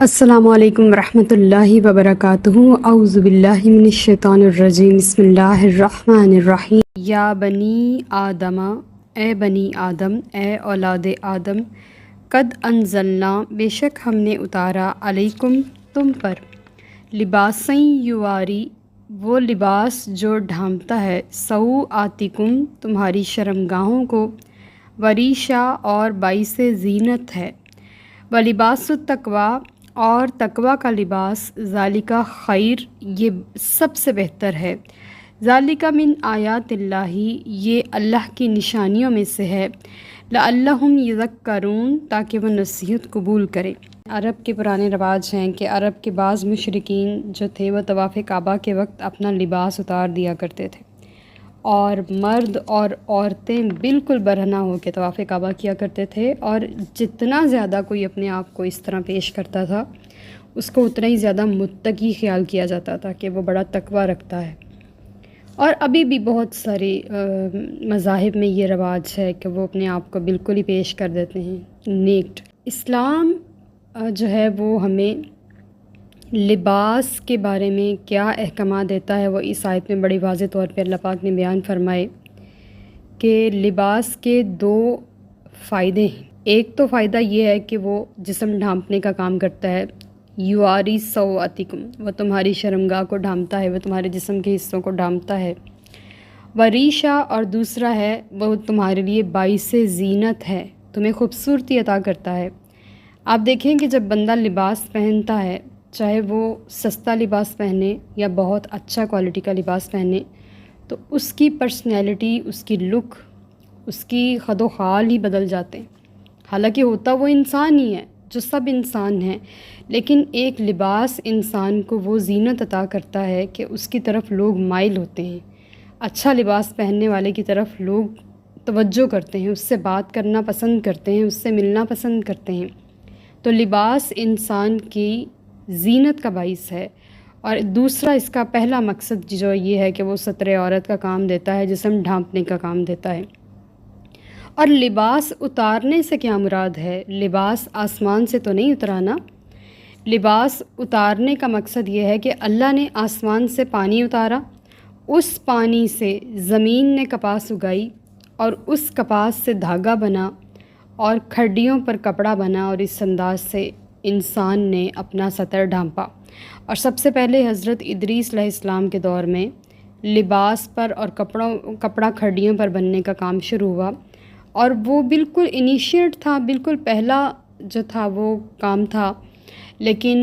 السلام علیکم ورحمۃ اللہ وبرکاتہ۔ اعوذ باللہ من الشیطان الرجیم، بسم اللہ الرحمن الرحیم۔ یا بنی آدم، اے بنی آدم، اے اولاد آدم، قد انزلنا، بے شک ہم نے اتارا، علیکم تم پر، لباسیں یواری، وہ لباس جو ڈھانپتا ہے، سوآتکم تمہاری شرمگاہوں کو، وریشا اور باعث زینت ہے، ولباس التقویٰ اور تقویٰ کا لباس، ذالک خیر یہ سب سے بہتر ہے، ذالک من آیات اللہ یہ اللہ کی نشانیوں میں سے ہے، لعلہم یذکرون تاکہ وہ نصیحت قبول کریں۔ عرب کے پرانے رواج ہیں کہ عرب کے بعض مشرکین جو تھے وہ طواف کعبہ کے وقت اپنا لباس اتار دیا کرتے تھے، اور مرد اور عورتیں بالکل برہنہ ہو کے طواف کعبہ کیا کرتے تھے، اور جتنا زیادہ کوئی اپنے آپ کو اس طرح پیش کرتا تھا اس کو اتنا ہی زیادہ متقی خیال کیا جاتا تھا کہ وہ بڑا تقویٰ رکھتا ہے۔ اور ابھی بھی بہت سارے مذاہب میں یہ رواج ہے کہ وہ اپنے آپ کو بالکل ہی پیش کر دیتے ہیں نیکڈ۔ اسلام جو ہے وہ ہمیں لباس کے بارے میں کیا احکامات دیتا ہے وہ اس آیت میں بڑی واضح طور پہ اللہ پاک نے بیان فرمائے کہ لباس کے دو فائدے ہیں۔ ایک تو فائدہ یہ ہے کہ وہ جسم ڈھانپنے کا کام کرتا ہے، یواری سوآتکم، وہ تمہاری شرمگاہ کو ڈھانپتا ہے، وہ تمہارے جسم کے حصوں کو ڈھانپتا ہے، وریشا اور دوسرا ہے وہ تمہارے لیے باعث زینت ہے، تمہیں خوبصورتی عطا کرتا ہے۔ آپ دیکھیں کہ جب بندہ لباس پہنتا ہے، چاہے وہ سستا لباس پہنے یا بہت اچھا کوالٹی کا لباس پہنے، تو اس کی پرسنالٹی، اس کی لک، اس کی خد و خال ہی بدل جاتے ہیں۔ حالانکہ ہوتا وہ انسان ہی ہے جو سب انسان ہیں، لیکن ایک لباس انسان کو وہ زینت عطا کرتا ہے کہ اس کی طرف لوگ مائل ہوتے ہیں، اچھا لباس پہننے والے کی طرف لوگ توجہ کرتے ہیں، اس سے بات کرنا پسند کرتے ہیں، اس سے ملنا پسند کرتے ہیں۔ تو لباس انسان کی زینت کا باعث ہے، اور دوسرا اس کا پہلا مقصد جو یہ ہے کہ وہ ستر عورت کا کام دیتا ہے، جسم ڈھانپنے کا کام دیتا ہے۔ اور لباس اتارنے سے کیا مراد ہے؟ لباس آسمان سے تو نہیں اترانا۔ لباس اتارنے کا مقصد یہ ہے کہ اللہ نے آسمان سے پانی اتارا، اس پانی سے زمین نے کپاس اگائی، اور اس کپاس سے دھاگا بنا اور کھڈیوں پر کپڑا بنا، اور اس انداز سے انسان نے اپنا سطر ڈھانپا۔ اور سب سے پہلے حضرت ادریس علیہ السلام کے دور میں لباس پر اور کپڑا کھڈیوں پر بننے کا کام شروع ہوا، اور وہ بالکل انیشیٹ تھا، بالکل پہلا جو تھا وہ کام تھا، لیکن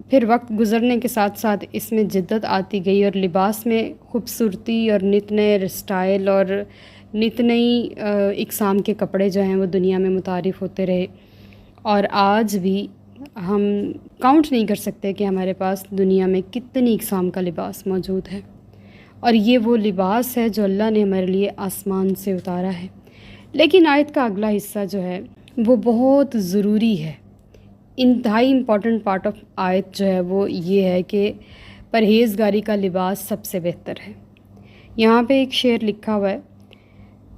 پھر وقت گزرنے کے ساتھ ساتھ اس میں جدت آتی گئی، اور لباس میں خوبصورتی اور نت نئے اسٹائل اور نت نئی اقسام کے کپڑے جو ہیں وہ دنیا میں متعارف ہوتے رہے، اور آج بھی ہم کاؤنٹ نہیں کر سکتے کہ ہمارے پاس دنیا میں کتنی اقسام کا لباس موجود ہے، اور یہ وہ لباس ہے جو اللہ نے ہمارے لیے آسمان سے اتارا ہے۔ لیکن آیت کا اگلا حصہ جو ہے وہ بہت ضروری ہے، انتہائی امپورٹنٹ پارٹ آف آیت جو ہے وہ یہ ہے کہ پرہیزگاری کا لباس سب سے بہتر ہے۔ یہاں پہ ایک شعر لکھا ہوا ہے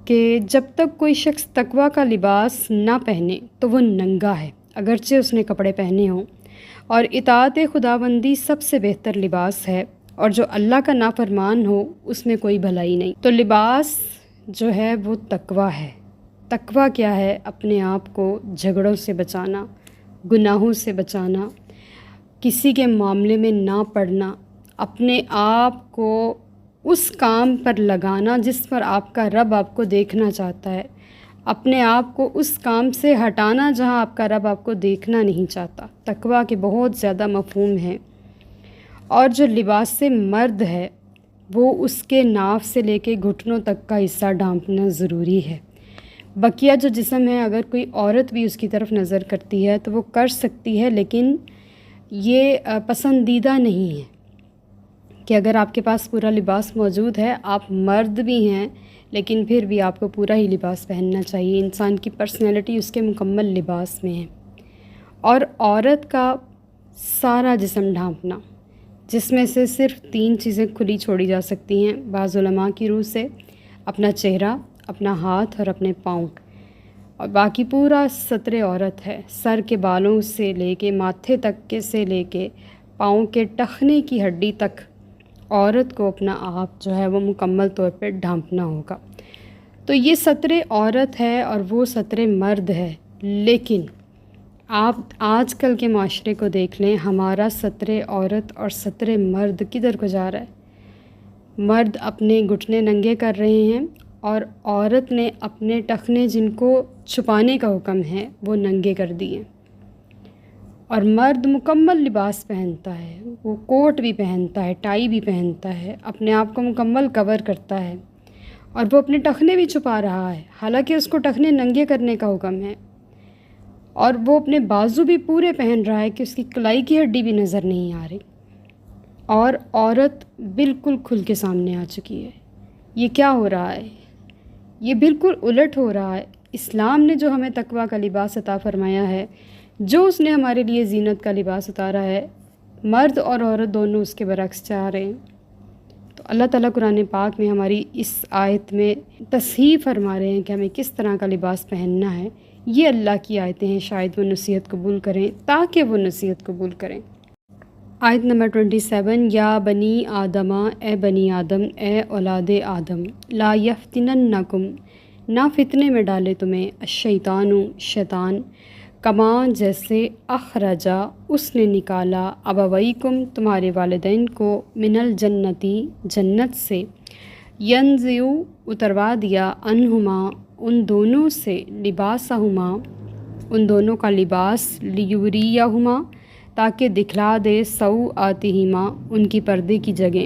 کہ جب تک کوئی شخص تقویٰ کا لباس نہ پہنے تو وہ ننگا ہے، اگرچہ اس نے کپڑے پہنے ہوں، اور اطاعت خداوندی سب سے بہتر لباس ہے، اور جو اللہ کا نافرمان ہو اس میں کوئی بھلائی نہیں۔ تو لباس جو ہے وہ تقویٰ ہے۔ تقویٰ کیا ہے؟ اپنے آپ کو جھگڑوں سے بچانا، گناہوں سے بچانا، کسی کے معاملے میں نہ پڑنا، اپنے آپ کو اس کام پر لگانا جس پر آپ کا رب آپ کو دیکھنا چاہتا ہے، اپنے آپ کو اس کام سے ہٹانا جہاں آپ کا رب آپ کو دیکھنا نہیں چاہتا۔ تقویٰ کے بہت زیادہ مفہوم ہیں، اور جو لباس سے مرد ہے وہ اس کے ناف سے لے کے گھٹنوں تک کا حصہ ڈھانپنا ضروری ہے۔ بقیہ جو جسم ہے اگر کوئی عورت بھی اس کی طرف نظر کرتی ہے تو وہ کر سکتی ہے، لیکن یہ پسندیدہ نہیں ہے کہ اگر آپ کے پاس پورا لباس موجود ہے، آپ مرد بھی ہیں لیکن پھر بھی آپ کو پورا ہی لباس پہننا چاہیے۔ انسان کی پرسنالٹی اس کے مکمل لباس میں ہے۔ اور عورت کا سارا جسم ڈھانپنا، جس میں سے صرف 3 چیزیں کھلی چھوڑی جا سکتی ہیں بعض علماء کی روح سے، اپنا چہرہ، اپنا ہاتھ اور اپنے پاؤں۔ اور باقی پورا ستر عورت ہے، سر کے بالوں سے لے کے ماتھے تک کے سے لے کے پاؤں کے ٹخنے کی ہڈی تک عورت کو اپنا آپ جو ہے وہ مکمل طور پہ ڈھانپنا ہوگا۔ تو یہ ستر عورت ہے اور وہ ستر مرد ہے، لیکن آپ آج کل کے معاشرے کو دیکھ لیں، ہمارا ستر عورت اور ستر مرد کدھر کو جا رہا ہے؟ مرد اپنے گھٹنے ننگے کر رہے ہیں اور عورت نے اپنے ٹخنے جن کو چھپانے کا حکم ہے وہ ننگے کر دیے، اور مرد مکمل لباس پہنتا ہے، وہ کوٹ بھی پہنتا ہے، ٹائی بھی پہنتا ہے، اپنے آپ کو مکمل کور کرتا ہے، اور وہ اپنے ٹخنے بھی چھپا رہا ہے، حالانکہ اس کو ٹخنے ننگے کرنے کا حکم ہے، اور وہ اپنے بازو بھی پورے پہن رہا ہے کہ اس کی کلائی کی ہڈی بھی نظر نہیں آ رہی، اور عورت بالکل کھل کے سامنے آ چکی ہے۔ یہ کیا ہو رہا ہے؟ یہ بالکل الٹ ہو رہا ہے۔ اسلام نے جو ہمیں تقویٰ کا لباس عطا فرمایا ہے، جو اس نے ہمارے لیے زینت کا لباس اتارا ہے، مرد اور عورت دونوں اس کے برعکس چاہ رہے ہیں۔ تو اللہ تعالیٰ قرآن پاک میں ہماری اس آیت میں تصحیح فرما رہے ہیں کہ ہمیں کس طرح کا لباس پہننا ہے۔ یہ اللہ کی آیتیں ہیں، شاید وہ نصیحت قبول کریں تاکہ وہ نصیحت قبول کریں۔ آیت نمبر 27، یا بنی آدم، اے بنی آدم، اے اولاد آدم، لا یفتننکم، نہ فتنے میں ڈالے تمہیں، الشیطان، شیطان، کما جیسے اخرجا اس نے نکالا، ابویکم تمہارے والدین کو، من الجنتی جنت سے، ینزع اتروا دیا، انہما ان دونوں سے، لباسہما ان دونوں کا لباس، لیوریہما تاکہ دکھلا دے، سوآتہما ان کی پردے کی جگہ،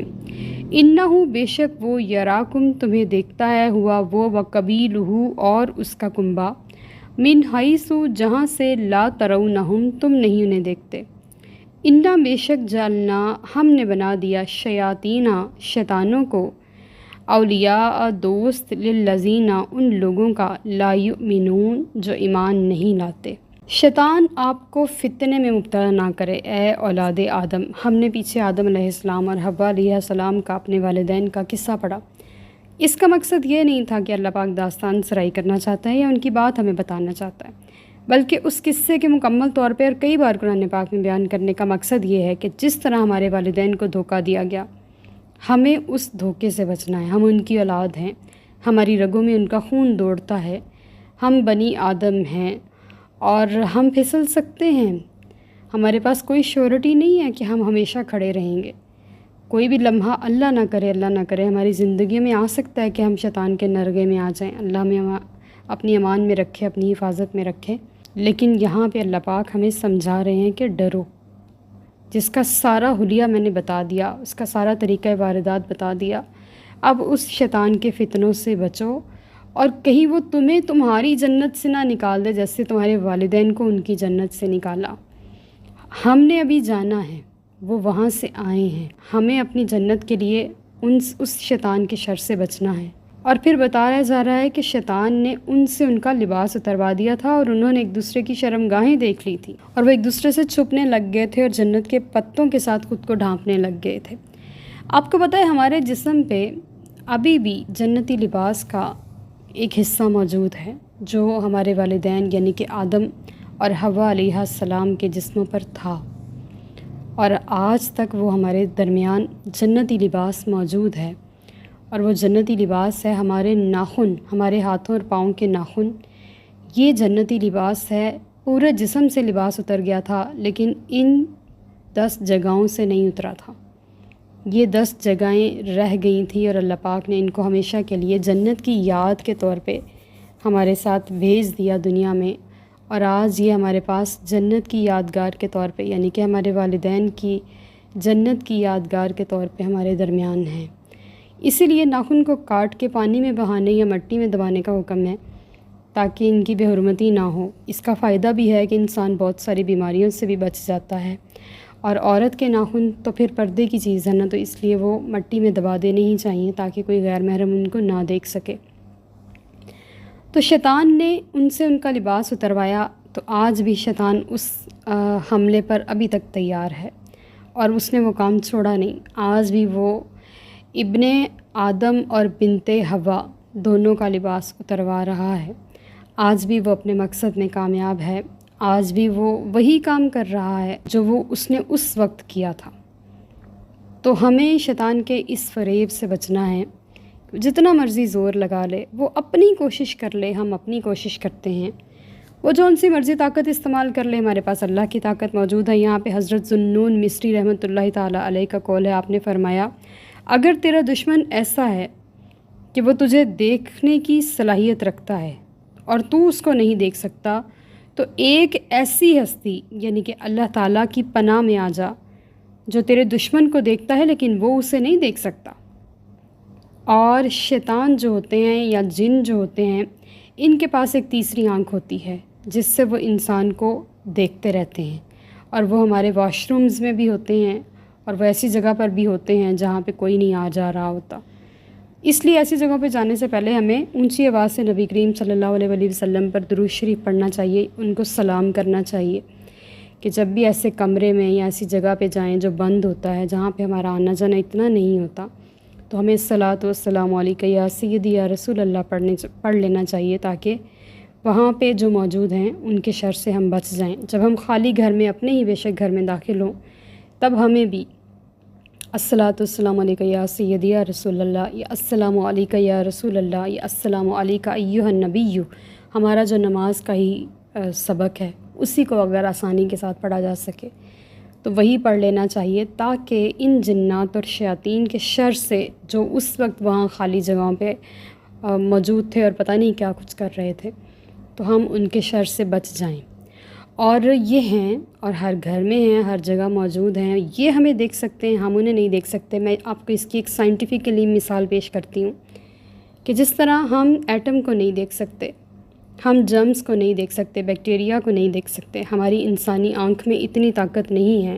انہو بے شک وہ، یراکم تمہیں دیکھتا ہے، ہوا وہ، وقبیلہ اور اس کا کنبہ، من حیث جہاں سے، لا ترونہم تم نہیں انہیں دیکھتے، انا بے شک، جعلنا ہم نے بنا دیا، شیاطین شیطانوں کو، اولیاء دوست، للذین ان لوگوں کا، لا یؤمنون جو ایمان نہیں لاتے۔ شیطان آپ کو فتنے میں مبتلا نہ کرے، اے اولاد آدم۔ ہم نے پیچھے آدم علیہ السلام اور حوا علیہ السلام کا، اپنے والدین کا قصہ پڑھا۔ اس کا مقصد یہ نہیں تھا کہ اللہ پاک داستان سرائی کرنا چاہتا ہے یا ان کی بات ہمیں بتانا چاہتا ہے، بلکہ اس قصے کے مکمل طور پہ اور کئی بار قرآن پاک میں بیان کرنے کا مقصد یہ ہے کہ جس طرح ہمارے والدین کو دھوکہ دیا گیا، ہمیں اس دھوکے سے بچنا ہے۔ ہم ان کی اولاد ہیں، ہماری رگوں میں ان کا خون دوڑتا ہے، ہم بنی آدم ہیں اور ہم پھسل سکتے ہیں۔ ہمارے پاس کوئی شیورٹی نہیں ہے کہ ہم ہمیشہ کھڑے رہیں گے۔ کوئی بھی لمحہ اللہ نہ کرے ہماری زندگیوں میں آ سکتا ہے کہ ہم شیطان کے نرغے میں آ جائیں۔ اللہ ہمیں اپنی امان میں رکھے، اپنی حفاظت میں رکھے، لیکن یہاں پہ اللہ پاک ہمیں سمجھا رہے ہیں کہ ڈرو، جس کا سارا حلیہ میں نے بتا دیا، اس کا سارا طریقہ واردات بتا دیا۔ اب اس شیطان کے فتنوں سے بچو، اور کہیں وہ تمہیں تمہاری جنت سے نہ نکال دے جیسے تمہارے والدین کو ان کی جنت سے نکالا۔ ہم نے ابھی جانا ہے، وہ وہاں سے آئے ہیں، ہمیں اپنی جنت کے لیے اس شیطان کے شر سے بچنا ہے۔ اور پھر بتایا جا رہا ہے کہ شیطان نے ان سے ان کا لباس اتروا دیا تھا، اور انہوں نے ایک دوسرے کی شرمگاہیں دیکھ لی تھی، اور وہ ایک دوسرے سے چھپنے لگ گئے تھے اور جنت کے پتوں کے ساتھ خود کو ڈھانپنے لگ گئے تھے۔ آپ کو پتہ ہے ہمارے جسم پہ ابھی بھی جنتی لباس کا ایک حصہ موجود ہے جو ہمارے والدین یعنی کہ آدم اور حوا علیہ السلام کے جسموں پر تھا، اور آج تک وہ ہمارے درمیان جنتی لباس موجود ہے۔ اور وہ جنتی لباس ہے ہمارے ناخن، ہمارے ہاتھوں اور پاؤں کے ناخن، یہ جنتی لباس ہے۔ پورے جسم سے لباس اتر گیا تھا، لیکن ان 10 جگہوں سے نہیں اترا تھا۔ یہ 10 جگہیں رہ گئی تھیں، اور اللہ پاک نے ان کو ہمیشہ کے لیے جنت کی یاد کے طور پہ ہمارے ساتھ بھیج دیا دنیا میں، اور آج یہ ہمارے پاس جنت کی یادگار کے طور پہ، یعنی کہ ہمارے والدین کی جنت کی یادگار کے طور پہ ہمارے درمیان ہیں۔ اسی لیے ناخن کو کاٹ کے پانی میں بہانے یا مٹی میں دبانے کا حکم ہے تاکہ ان کی بے حرمتی نہ ہو۔ اس کا فائدہ بھی ہے کہ انسان بہت ساری بیماریوں سے بھی بچ جاتا ہے، اور عورت کے ناخن تو پھر پردے کی چیز ہے نا، تو اس لیے وہ مٹی میں دبا دینے ہی چاہیے تاکہ کوئی غیر محرم ان کو نہ دیکھ سکے۔ تو شیطان نے ان سے ان کا لباس اتروایا، تو آج بھی شیطان اس حملے پر ابھی تک تیار ہے، اور اس نے وہ کام چھوڑا نہیں۔ آج بھی وہ ابن آدم اور بنت حوا دونوں کا لباس اتروا رہا ہے۔ آج بھی وہ اپنے مقصد میں کامیاب ہے، آج بھی وہ وہی کام کر رہا ہے جو اس نے اس وقت کیا تھا۔ تو ہمیں شیطان کے اس فریب سے بچنا ہے۔ جتنا مرضی زور لگا لے، وہ اپنی کوشش کر لے، ہم اپنی کوشش کرتے ہیں، وہ جون سی مرضی طاقت استعمال کر لے، ہمارے پاس اللہ کی طاقت موجود ہے۔ یہاں پہ حضرت ذوالنون مصری رحمۃ اللہ تعالیٰ علیہ کا قول ہے، آپ نے فرمایا اگر تیرا دشمن ایسا ہے کہ وہ تجھے دیکھنے کی صلاحیت رکھتا ہے اور تو اس کو نہیں دیکھ سکتا، تو ایک ایسی ہستی یعنی کہ اللہ تعالیٰ کی پناہ میں آ جا جو تیرے دشمن کو دیکھتا ہے لیکن وہ اسے نہیں دیکھ سکتا۔ اور شیطان جو ہوتے ہیں یا جن جو ہوتے ہیں، ان کے پاس ایک تیسری آنکھ ہوتی ہے جس سے وہ انسان کو دیکھتے رہتے ہیں، اور وہ ہمارے واش رومز میں بھی ہوتے ہیں، اور وہ ایسی جگہ پر بھی ہوتے ہیں جہاں پہ کوئی نہیں آ جا رہا ہوتا۔ اس لیے ایسی جگہوں پہ جانے سے پہلے ہمیں اونچی آواز سے نبی کریم صلی اللہ علیہ وآلہ وسلم پر درود شریف پڑھنا چاہیے، ان کو سلام کرنا چاہیے کہ جب بھی ایسے کمرے میں یا ایسی جگہ پہ جائیں جو بند ہوتا ہے، جہاں پہ ہمارا آنا جانا اتنا نہیں ہوتا، تو ہمیں الصلاۃ والسلام علیک یا سیدی یا رسول اللہ پڑھ لینا چاہیے، تاکہ وہاں پہ جو موجود ہیں ان کے شر سے ہم بچ جائیں۔ جب ہم خالی گھر میں، اپنے ہی بے شک گھر میں داخل ہوں، تب ہمیں بھی الصلاۃ والسلام علیک یا سیدی یا رسول اللہ، یا السلام علیک یا رسول اللہ، یا السلام علیک ایھا النبی، ہمارا جو نماز کا ہی سبق ہے اسی کو اگر آسانی کے ساتھ پڑھا جا سکے تو وہی پڑھ لینا چاہیے، تاکہ ان جنات اور شیاطین کے شر سے جو اس وقت وہاں خالی جگہوں پہ موجود تھے اور پتہ نہیں کیا کچھ کر رہے تھے، تو ہم ان کے شر سے بچ جائیں۔ اور یہ ہیں اور ہر گھر میں ہیں، ہر جگہ موجود ہیں، یہ ہمیں دیکھ سکتے ہیں، ہم انہیں نہیں دیکھ سکتے۔ میں آپ کو اس کی ایک سائنٹیفکلی مثال پیش کرتی ہوں کہ جس طرح ہم ایٹم کو نہیں دیکھ سکتے، ہم جرمز کو نہیں دیکھ سکتے، بیکٹیریا کو نہیں دیکھ سکتے، ہماری انسانی آنکھ میں اتنی طاقت نہیں ہے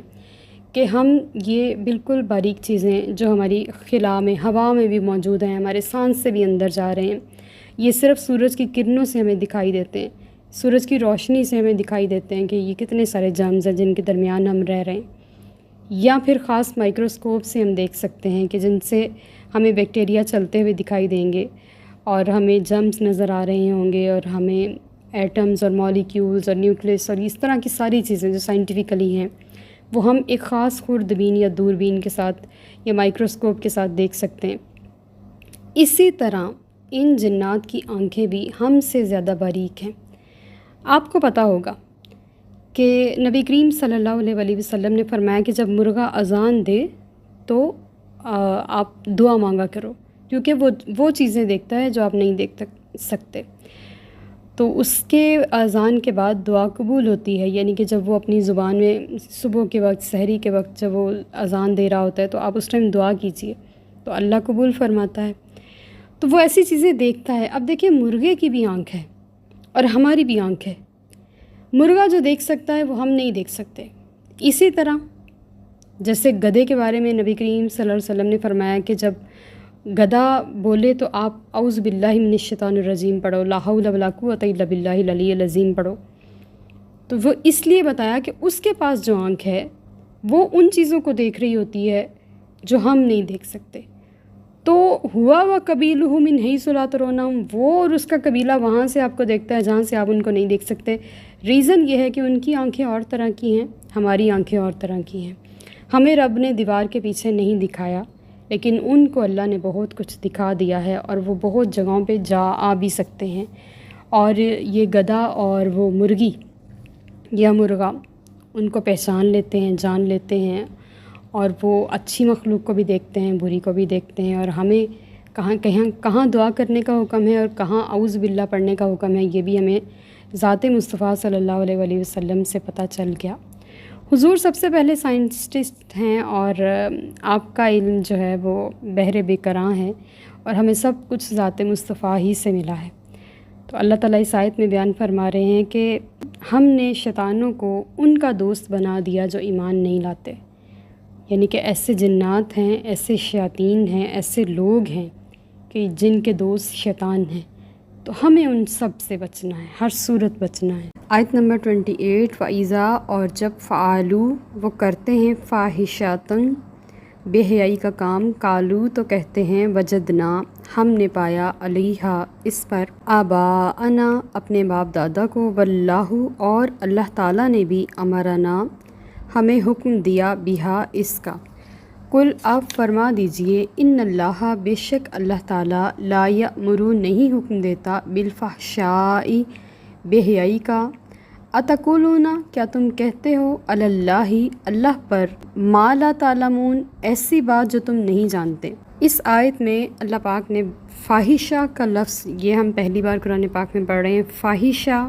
کہ ہم یہ بالکل باریک چیزیں جو ہماری خلا میں، ہوا میں بھی موجود ہیں، ہمارے سانس سے بھی اندر جا رہے ہیں، یہ صرف سورج کی کرنوں سے ہمیں دکھائی دیتے ہیں، سورج کی روشنی سے ہمیں دکھائی دیتے ہیں کہ یہ کتنے سارے جرمز ہیں جن کے درمیان ہم رہ رہے ہیں، یا پھر خاص مائکروسکوپ سے ہم دیکھ سکتے ہیں کہ جن سے ہمیں بیکٹیریا چلتے ہوئے دکھائی دیں گے اور ہمیں جرمز نظر آ رہے ہوں گے، اور ہمیں ایٹمز اور مالیکیولز اور نیوکلیس اور اس طرح کی ساری چیزیں جو سائنٹیفکلی ہیں وہ ہم ایک خاص خوردبین یا دوربین کے ساتھ یا مائکروسکوپ کے ساتھ دیکھ سکتے ہیں۔ اسی طرح ان جنات کی آنکھیں بھی ہم سے زیادہ باریک ہیں۔ آپ کو پتہ ہوگا کہ نبی کریم صلی اللہ علیہ وآلہ وسلم نے فرمایا کہ جب مرغا اذان دے تو آپ دعا مانگا کرو، کیونکہ وہ چیزیں دیکھتا ہے جو آپ نہیں دیکھ سکتے۔ تو اس کے اذان کے بعد دعا قبول ہوتی ہے، یعنی کہ جب وہ اپنی زبان میں صبح کے وقت، سحری کے وقت جب وہ اذان دے رہا ہوتا ہے تو آپ اس ٹائم دعا کیجیے تو اللہ قبول فرماتا ہے۔ تو وہ ایسی چیزیں دیکھتا ہے۔ اب دیکھیں، مرغے کی بھی آنکھ ہے اور ہماری بھی آنکھ ہے۔ مرغا جو دیکھ سکتا ہے وہ ہم نہیں دیکھ سکتے۔ اسی طرح جیسے گدھے کے بارے میں نبی کریم صلی اللہ علیہ وسلم نے فرمایا کہ جب گدھا بولے تو آپ اعوذ باللہ من الشیطان الرجیم پڑھو، لا حول ولا قوۃ الا باللہ العلی العظیم پڑھو۔ تو وہ اس لیے بتایا کہ اس کے پاس جو آنکھ ہے وہ ان چیزوں کو دیکھ رہی ہوتی ہے جو ہم نہیں دیکھ سکتے۔ تو ہوا و قبیلہ من حیث لا ترونہم، وہ اور اس کا قبیلہ وہاں سے آپ کو دیکھتا ہے جہاں سے آپ ان کو نہیں دیکھ سکتے۔ ریزن یہ ہے کہ ان کی آنکھیں اور طرح کی ہیں، ہماری آنکھیں اور طرح کی ہیں۔ ہمیں رب نے دیوار کے پیچھے نہیں دکھایا، لیکن ان کو اللہ نے بہت کچھ دکھا دیا ہے، اور وہ بہت جگہوں پہ آ بھی سکتے ہیں۔ اور یہ گدھا اور وہ مرغی یا مرغا ان کو پہچان لیتے ہیں، جان لیتے ہیں، اور وہ اچھی مخلوق کو بھی دیکھتے ہیں، بری کو بھی دیکھتے ہیں، اور ہمیں کہاں دعا کرنے کا حکم ہے اور کہاں اعوذ باللہ پڑھنے کا حکم ہے، یہ بھی ہمیں ذات مصطفیٰ صلی اللہ علیہ وآلہ وسلم سے پتہ چل گیا۔ حضور سب سے پہلے سائنٹسٹ ہیں، اور آپ کا علم جو ہے وہ بحر بے کراں ہے، اور ہمیں سب کچھ ذات مصطفیٰ ہی سے ملا ہے۔ تو اللہ تعالیٰ اس آیت میں بیان فرما رہے ہیں کہ ہم نے شیطانوں کو ان کا دوست بنا دیا جو ایمان نہیں لاتے، یعنی کہ ایسے جنات ہیں، ایسے شیاطین ہیں، ایسے لوگ ہیں کہ جن کے دوست شیطان ہیں۔ تو ہمیں ان سب سے بچنا ہے، ہر صورت بچنا ہے۔ آیت نمبر 28، وَإِذَا، اور جب فعلوا وہ کرتے ہیں، فاحشاتن بے حیائی کا کام، کالو تو کہتے ہیں، وجدنا ہم نے پایا، علیہا اس پر، آباءنا اپنے باپ دادا کو، واللہ اور اللہ تعالیٰ نے بھی، امرنا ہمیں حکم دیا، بہا اس کا۔ کل آپ فرما دیجئے، ان اللہ بے شک اللہ تعالیٰ، لا یأمر نہیں حکم دیتا، بالفحشاء بے حیائی کا، اتقولون کیا تم کہتے ہو، علی اللہ اللہ پر، ما لا تعلمون ایسی بات جو تم نہیں جانتے۔ اس آیت میں اللہ پاک نے فاحشہ کا لفظ، یہ ہم پہلی بار قرآن پاک میں پڑھ رہے ہیں۔ فاحشہ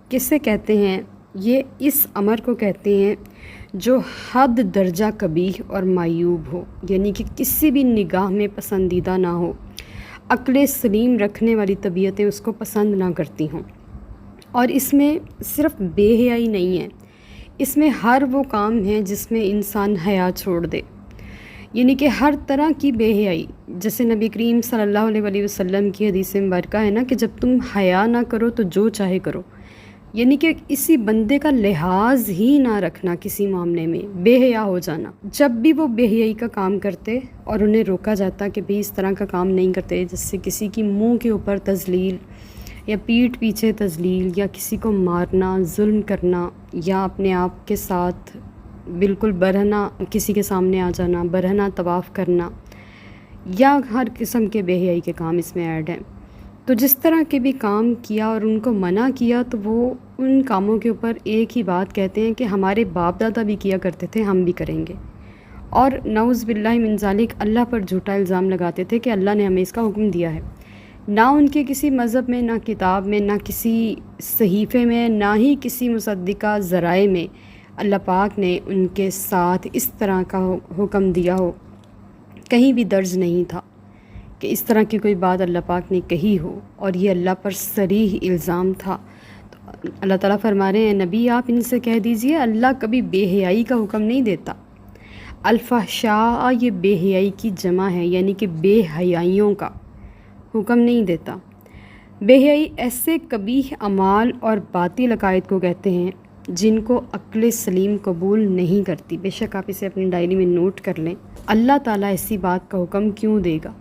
کسے کہتے ہیں؟ یہ اس امر کو کہتے ہیں جو حد درجہ قبیح اور معیوب ہو، یعنی کہ کسی بھی نگاہ میں پسندیدہ نہ ہو، عقل سلیم رکھنے والی طبیعتیں اس کو پسند نہ کرتی ہوں۔ اور اس میں صرف بے حیائی نہیں ہے، اس میں ہر وہ کام ہے جس میں انسان حیا چھوڑ دے، یعنی کہ ہر طرح کی بے حیائی، جیسے نبی کریم صلی اللہ علیہ وسلم کی حدیث مبارکہ ہے نا کہ جب تم حیا نہ کرو تو جو چاہے کرو، یعنی کہ کسی بندے کا لحاظ ہی نہ رکھنا، کسی معاملے میں بے حیا ہو جانا۔ جب بھی وہ بے حیائی کا کام کرتے اور انہیں روکا جاتا کہ بھئی اس طرح کا کام نہیں کرتے، جس سے کسی کی منہ کے اوپر تذلیل یا پیٹھ پیچھے تذلیل یا کسی کو مارنا، ظلم کرنا، یا اپنے آپ کے ساتھ بالکل برہنہ کسی کے سامنے آ جانا، برہنہ طواف کرنا، یا ہر قسم کے بے حیائی کے کام اس میں ایڈ ہیں۔ تو جس طرح کے بھی کام کیا اور ان کو منع کیا، تو وہ ان کاموں کے اوپر ایک ہی بات کہتے ہیں کہ ہمارے باپ دادا بھی کیا کرتے تھے، ہم بھی کریں گے، اور نعوذ باللہ من ذالک اللہ پر جھوٹا الزام لگاتے تھے کہ اللہ نے ہمیں اس کا حکم دیا ہے۔ نہ ان کے کسی مذہب میں، نہ کتاب میں، نہ کسی صحیفے میں، نہ ہی کسی مصدقہ ذرائع میں اللہ پاک نے ان کے ساتھ اس طرح کا حکم دیا ہو، کہیں بھی درج نہیں تھا کہ اس طرح کی کوئی بات اللہ پاک نے کہی ہو، اور یہ اللہ پر صریح الزام تھا۔ تو اللہ تعالیٰ فرما رہے ہیں، نبی آپ ان سے کہہ دیجئے اللہ کبھی بے حیائی کا حکم نہیں دیتا۔ الفحشاء یہ بے حیائی کی جمع ہے، یعنی کہ بے حیائیوں کا حکم نہیں دیتا۔ بے حیائی ایسے قبیح اعمال اور باطل عقائد کو کہتے ہیں جن کو عقل سلیم قبول نہیں کرتی۔ بے شک آپ اسے اپنی ڈائری میں نوٹ کر لیں، اللہ تعالیٰ ایسی بات کا حکم کیوں دے گا؟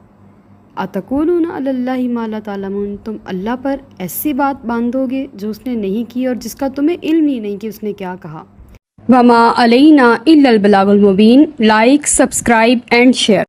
اتقولون علی اللہ ما لا تعلمون، تم اللہ پر ایسی بات باندھو گے جو اس نے نہیں کی اور جس کا تمہیں علم ہی نہیں کہ اس نے کیا کہا۔ وما علینا الا البلاغ المبین۔ Like, subscribe and share.